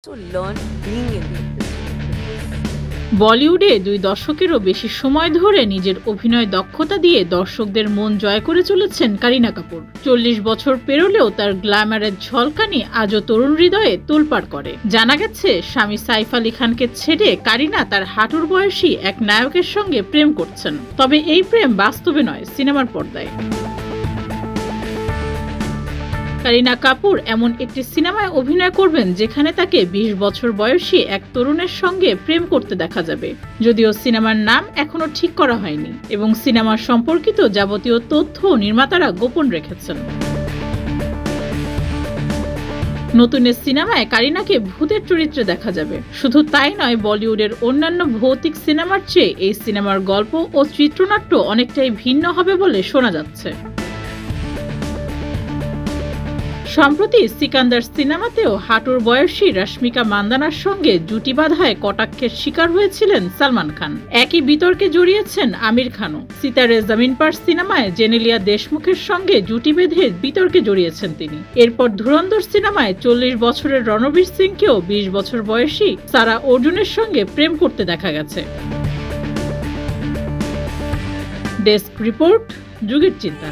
So learn being in the industry. বলিউডে 2 দশকেরও বেশি সময় ধরে নিজের অভিনয় দক্ষতা দিয়ে দর্শকদের মন জয় করে চলেছেন করিনা কাপুর। 40 বছর পেরোলেও তার গ্ল্যামারের ঝলকানি আজও তরুণ হৃদয়ে তোলপাড় করে। জানা গেছে স্বামী সাইফ আলী খানকে ছেড়ে করিনা তার হাঁটুর বয়সী এক নায়কের সঙ্গে প্রেম করছেন। তবে এই প্রেম বাস্তবে নয়, সিনেমার পর্দায়। করিনা কাপুর এমন একটি সিনেমায় অভিনয় করবেন যেখানে তাকে 20 বছর বয়সী এক তরুণের সঙ্গে প্রেম করতে দেখা যাবে। যদিও সিনেমার নাম এখনো ঠিক করা হয়নি এবং সিনেমার সম্পর্কিত যাবতীয় তথ্য নির্মাতারা গোপন রেখেছেন। নতুন সিনেমায় করিনাকে ভূতের চরিত্রে দেখা যাবে। শুধু তাই নয়, বলিউডের অন্যান্য ভৌতিক সিনেমার চেয়ে এই সিনেমার গল্প ও চিত্রনাট্য অনেকটাই ভিন্ন হবে বলে শোনা যাচ্ছে। সম্প্রতি সিকান্দার সিনেমাতেও হাঁটুর বয়সী রশ্মিকা মান্দানার সঙ্গে জুটি বাঁধায় কটাক্ষের শিকার হয়েছিলেন সালমান খান। একই বিতর্কে জড়িয়েছেন আমির খানও। সিতারে জমিন পার সিনেমায় জেনেলিয়া দেশমুখের সঙ্গে জুটি বেঁধে বিতর্কে জড়িয়েছেন তিনি। এরপর ধুরন্ধর সিনেমায় 40 বছরের রণবীর সিংকেও 20 বছর বয়সী সারা অর্জুনের সঙ্গে প্রেম করতে দেখা গেছে। ডেস্ক রিপোর্ট, যুগের চিন্তা।